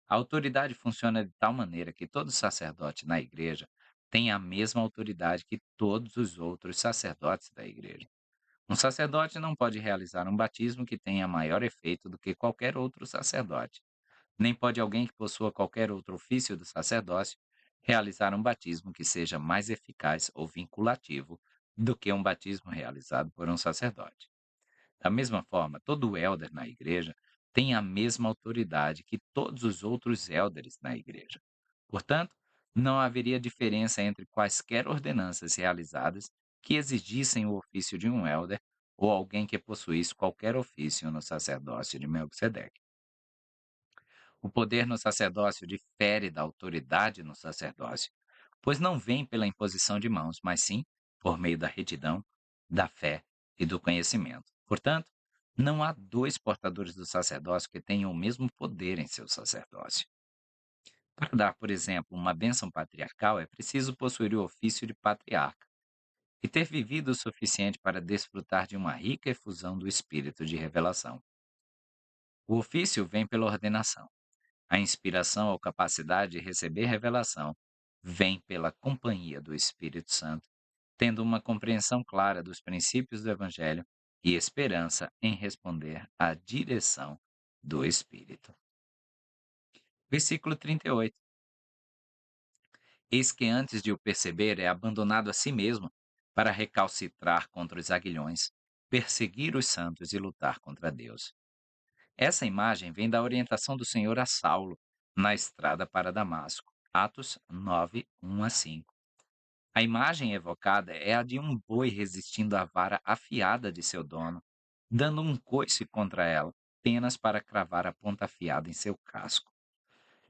A autoridade funciona de tal maneira que todo sacerdote na igreja tem a mesma autoridade que todos os outros sacerdotes da igreja. Um sacerdote não pode realizar um batismo que tenha maior efeito do que qualquer outro sacerdote, nem pode alguém que possua qualquer outro ofício do sacerdócio realizar um batismo que seja mais eficaz ou vinculativo do que um batismo realizado por um sacerdote. Da mesma forma, todo élder na igreja tem a mesma autoridade que todos os outros élderes na igreja. Portanto, não haveria diferença entre quaisquer ordenanças realizadas que exigissem o ofício de um élder ou alguém que possuísse qualquer ofício no sacerdócio de Melquisedeque. O poder no sacerdócio difere da autoridade no sacerdócio, pois não vem pela imposição de mãos, mas sim por meio da retidão, da fé e do conhecimento. Portanto, não há dois portadores do sacerdócio que tenham o mesmo poder em seu sacerdócio. Para dar, por exemplo, uma bênção patriarcal, é preciso possuir o ofício de patriarca e ter vivido o suficiente para desfrutar de uma rica efusão do espírito de revelação. O ofício vem pela ordenação. A inspiração ou capacidade de receber revelação vem pela companhia do Espírito Santo, tendo uma compreensão clara dos princípios do Evangelho e esperança em responder à direção do Espírito. Versículo 38. Eis que antes de o perceber é abandonado a si mesmo para recalcitrar contra os aguilhões, perseguir os santos e lutar contra Deus. Essa imagem vem da orientação do Senhor a Saulo na estrada para Damasco. Atos 9, 1 a 5. A imagem evocada é a de um boi resistindo à vara afiada de seu dono, dando um coice contra ela, apenas para cravar a ponta afiada em seu casco.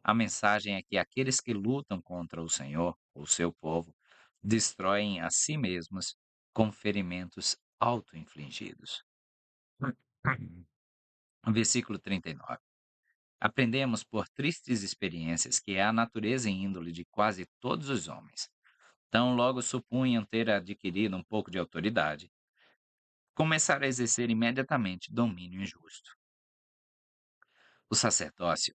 A mensagem é que aqueles que lutam contra o Senhor, o seu povo, destroem a si mesmos com ferimentos auto-infligidos. Versículo 39. Aprendemos por tristes experiências que é a natureza e índole de quase todos os homens. Tão logo supunham ter adquirido um pouco de autoridade, começaram a exercer imediatamente domínio injusto. O sacerdócio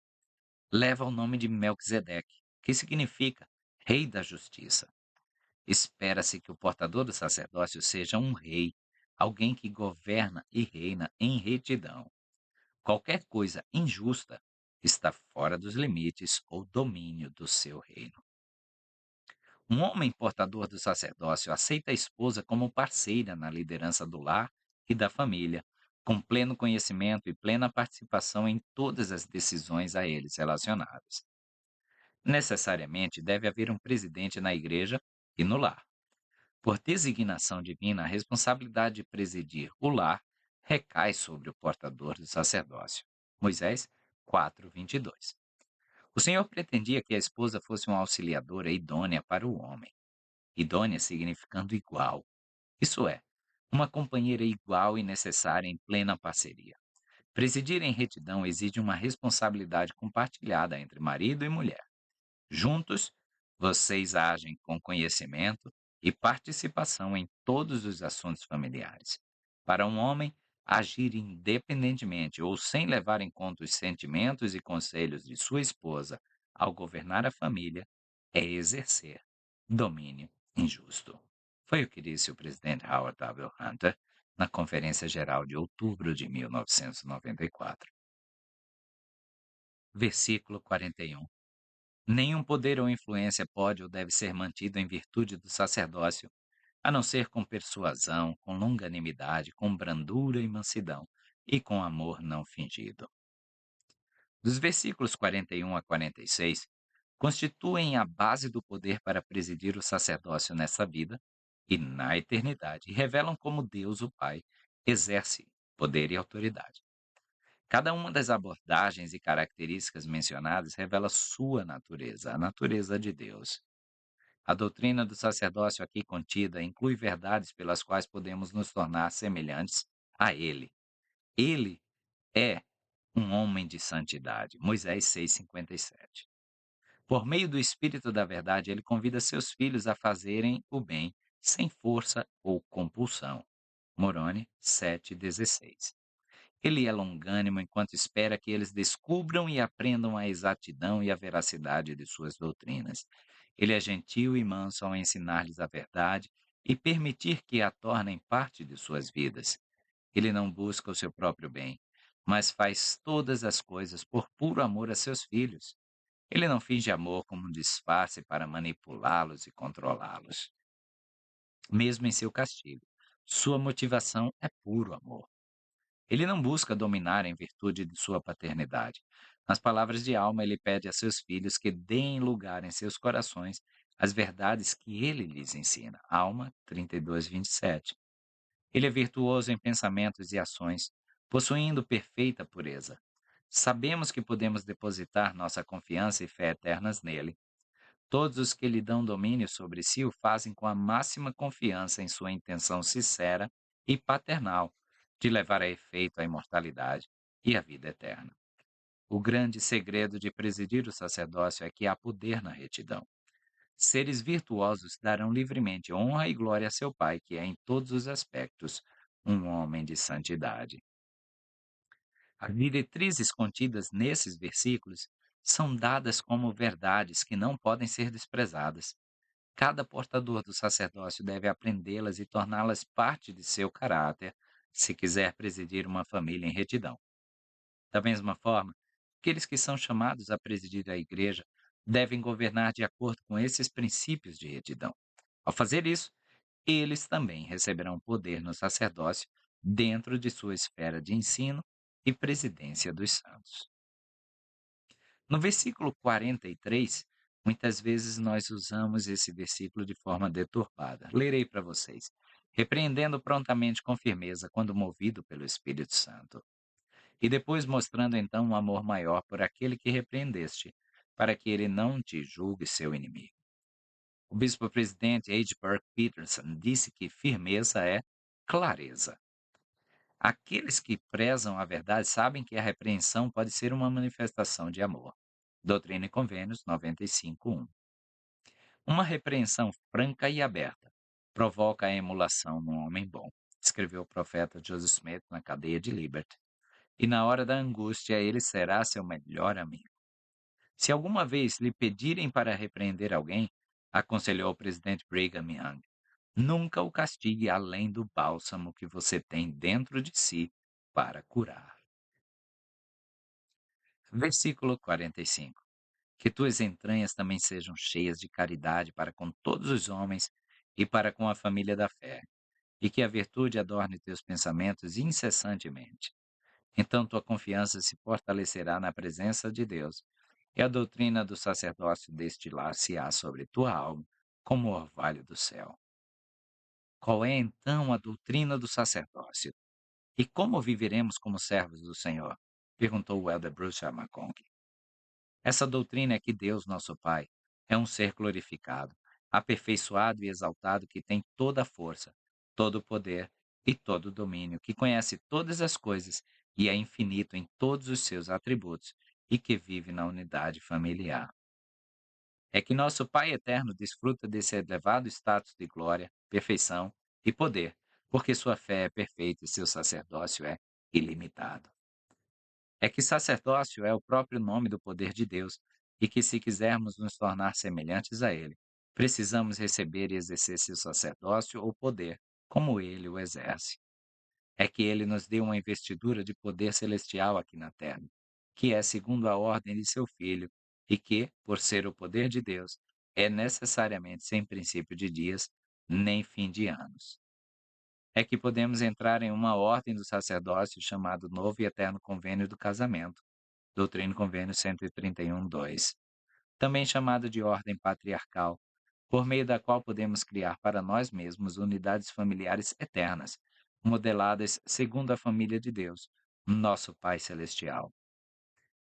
leva o nome de Melquisedeque, que significa Rei da Justiça. Espera-se que o portador do sacerdócio seja um rei, alguém que governa e reina em retidão. Qualquer coisa injusta está fora dos limites ou domínio do seu reino. Um homem portador do sacerdócio aceita a esposa como parceira na liderança do lar e da família, com pleno conhecimento e plena participação em todas as decisões a eles relacionadas. Necessariamente deve haver um presidente na igreja e no lar. Por designação divina, a responsabilidade de presidir o lar recai sobre o portador do sacerdócio. Moisés 4:22. O Senhor pretendia que a esposa fosse uma auxiliadora idônea para o homem. Idônea significando igual. Isso é, uma companheira igual e necessária em plena parceria. Presidir em retidão exige uma responsabilidade compartilhada entre marido e mulher. Juntos, vocês agem com conhecimento e participação em todos os assuntos familiares. Para um homem, agir independentemente ou sem levar em conta os sentimentos e conselhos de sua esposa ao governar a família é exercer domínio injusto. Foi o que disse o presidente Howard W. Hunter na Conferência Geral de outubro de 1994. Versículo 41. Nenhum poder ou influência pode ou deve ser mantido em virtude do sacerdócio, a não ser com persuasão, com longanimidade, com brandura e mansidão, e com amor não fingido. Dos versículos 41 a 46, constituem a base do poder para presidir o sacerdócio nessa vida e na eternidade, e revelam como Deus, o Pai, exerce poder e autoridade. Cada uma das abordagens e características mencionadas revela sua natureza, a natureza de Deus. A doutrina do sacerdócio aqui contida inclui verdades pelas quais podemos nos tornar semelhantes a Ele. Ele é um homem de santidade. Moisés 6,57. Por meio do Espírito da Verdade, ele convida seus filhos a fazerem o bem, sem força ou compulsão. Moroni 7,16. Ele é longânimo enquanto espera que eles descubram e aprendam a exatidão e a veracidade de suas doutrinas. Ele é gentil e manso ao ensinar-lhes a verdade e permitir que a tornem parte de suas vidas. Ele não busca o seu próprio bem, mas faz todas as coisas por puro amor a seus filhos. Ele não finge amor como um disfarce para manipulá-los e controlá-los. Mesmo em seu castigo, sua motivação é puro amor. Ele não busca dominar em virtude de sua paternidade. Nas palavras de alma, ele pede a seus filhos que deem lugar em seus corações às verdades que ele lhes ensina. Alma 32:27. Ele é virtuoso em pensamentos e ações, possuindo perfeita pureza. Sabemos que podemos depositar nossa confiança e fé eternas nele. Todos os que lhe dão domínio sobre si o fazem com a máxima confiança em sua intenção sincera e paternal de levar a efeito a imortalidade e a vida eterna. O grande segredo de presidir o sacerdócio é que há poder na retidão. Seres virtuosos darão livremente honra e glória a seu Pai, que é em todos os aspectos um homem de santidade. As diretrizes contidas nesses versículos são dadas como verdades que não podem ser desprezadas. Cada portador do sacerdócio deve aprendê-las e torná-las parte de seu caráter, se quiser presidir uma família em retidão. Da mesma forma, aqueles que são chamados a presidir a igreja devem governar de acordo com esses princípios de retidão. Ao fazer isso, eles também receberão poder no sacerdócio dentro de sua esfera de ensino e presidência dos santos. No versículo 43, muitas vezes nós usamos esse versículo de forma deturpada. Lerei para vocês. Repreendendo prontamente com firmeza quando movido pelo Espírito Santo. E depois mostrando então um amor maior por aquele que repreendeste, para que ele não te julgue seu inimigo. O bispo-presidente H. Burke Peterson disse que firmeza é clareza. Aqueles que prezam a verdade sabem que a repreensão pode ser uma manifestação de amor. Doutrina e Convênios 95:1. Uma repreensão franca e aberta provoca a emulação no homem bom, escreveu o profeta Joseph Smith na cadeia de Liberty. E na hora da angústia ele será seu melhor amigo. Se alguma vez lhe pedirem para repreender alguém, aconselhou o presidente Brigham Young, nunca o castigue além do bálsamo que você tem dentro de si para curar. Versículo 45. Que tuas entranhas também sejam cheias de caridade para com todos os homens e para com a família da fé, e que a virtude adorne teus pensamentos incessantemente. Então tua confiança se fortalecerá na presença de Deus, e a doutrina do sacerdócio destilar-se-á sobre tua alma, como o orvalho do céu. Qual é então a doutrina do sacerdócio? E como viveremos como servos do Senhor? Perguntou o elder Bruce R. McConkie. Essa doutrina é que Deus, nosso Pai, é um ser glorificado, aperfeiçoado e exaltado que tem toda a força, todo o poder e todo o domínio, que conhece todas as coisas e é infinito em todos os seus atributos e que vive na unidade familiar. É que nosso Pai eterno desfruta desse elevado status de glória, perfeição e poder, porque sua fé é perfeita e seu sacerdócio é ilimitado. É que sacerdócio é o próprio nome do poder de Deus e que, se quisermos nos tornar semelhantes a Ele, precisamos receber e exercer seu sacerdócio ou poder, como Ele o exerce. É que Ele nos deu uma investidura de poder celestial aqui na terra. que é segundo a ordem de seu Filho, e que, por ser o poder de Deus, é necessariamente sem princípio de dias, nem fim de anos. É que podemos entrar em uma ordem do sacerdócio chamado Novo e Eterno Convênio do Casamento, Doutrina e Convênio 131-2, também chamado de ordem patriarcal, por meio da qual podemos criar para nós mesmos unidades familiares eternas, modeladas segundo a família de Deus, nosso Pai Celestial.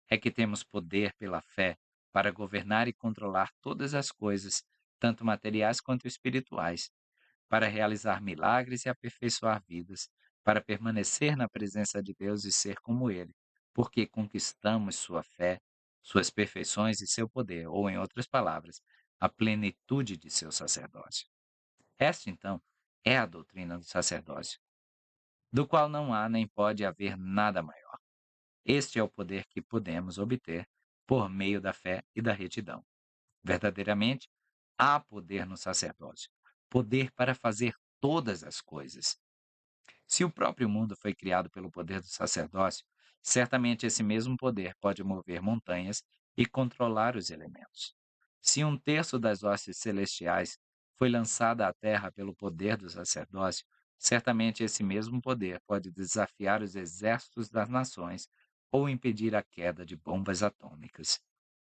É que temos poder pela fé para governar e controlar todas as coisas, tanto materiais quanto espirituais, para realizar milagres e aperfeiçoar vidas, para permanecer na presença de Deus e ser como Ele, porque conquistamos sua fé, suas perfeições e seu poder, ou, em outras palavras, a plenitude de seu sacerdócio. Esta, então, é a doutrina do sacerdócio, do qual não há nem pode haver nada maior. Este é o poder que podemos obter por meio da fé e da retidão. Verdadeiramente, há poder no sacerdócio, poder para fazer todas as coisas. Se o próprio mundo foi criado pelo poder do sacerdócio, certamente esse mesmo poder pode mover montanhas e controlar os elementos. Se um terço das hostes celestiais foi lançada à terra pelo poder do sacerdócio, certamente esse mesmo poder pode desafiar os exércitos das nações ou impedir a queda de bombas atômicas.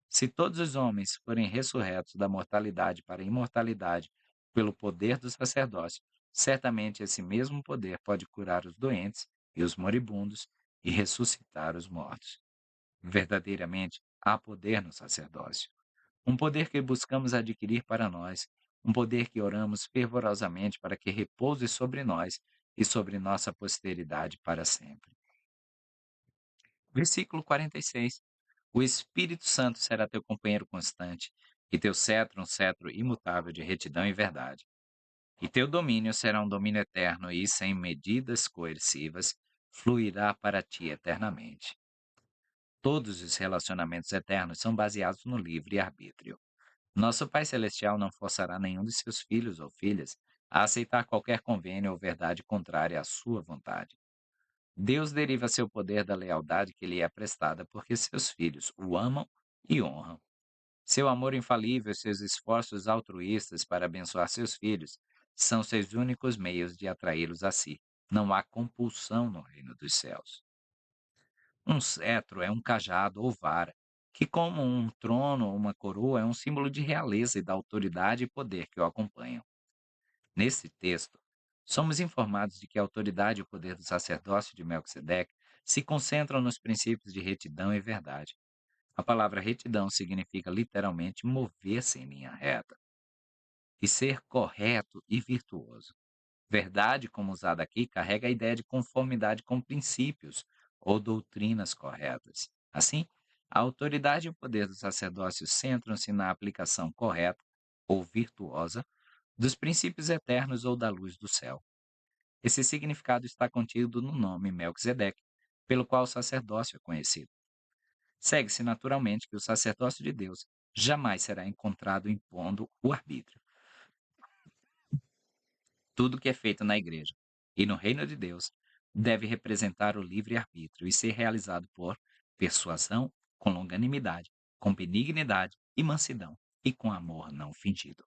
Se todos os homens forem ressurretos da mortalidade para a imortalidade pelo poder do sacerdócio, certamente esse mesmo poder pode curar os doentes e os moribundos e ressuscitar os mortos. Verdadeiramente, há poder no sacerdócio. Um poder que buscamos adquirir para nós, um poder que oramos fervorosamente para que repouse sobre nós e sobre nossa posteridade para sempre. Versículo 46. O Espírito Santo será teu companheiro constante, e teu cetro um cetro imutável de retidão e verdade. E teu domínio será um domínio eterno e, sem medidas coercivas, fluirá para ti eternamente. Todos os relacionamentos eternos são baseados no livre-arbítrio. Nosso Pai Celestial não forçará nenhum de seus filhos ou filhas a aceitar qualquer convênio ou verdade contrária à sua vontade. Deus deriva seu poder da lealdade que lhe é prestada porque seus filhos o amam e honram. Seu amor infalível e seus esforços altruístas para abençoar seus filhos são seus únicos meios de atraí-los a si. Não há compulsão no reino dos céus. Um cetro é um cajado ou vara, que, como um trono ou uma coroa, é um símbolo de realeza e da autoridade e poder que o acompanham. Nesse texto, somos informados de que a autoridade e o poder do sacerdócio de Melquisedeque se concentram nos princípios de retidão e verdade. A palavra retidão significa literalmente mover-se em linha reta e ser correto e virtuoso. Verdade, como usada aqui, carrega a ideia de conformidade com princípios ou doutrinas corretas. Assim, a autoridade e o poder do sacerdócio centram-se na aplicação correta ou virtuosa dos princípios eternos ou da luz do céu. Esse significado está contido no nome Melquisedeque, pelo qual o sacerdócio é conhecido. Segue-se naturalmente que o sacerdócio de Deus jamais será encontrado impondo o arbítrio. Tudo que é feito na igreja e no reino de Deus deve representar o livre-arbítrio e ser realizado por persuasão, com longanimidade, com benignidade e mansidão, e com amor não fingido.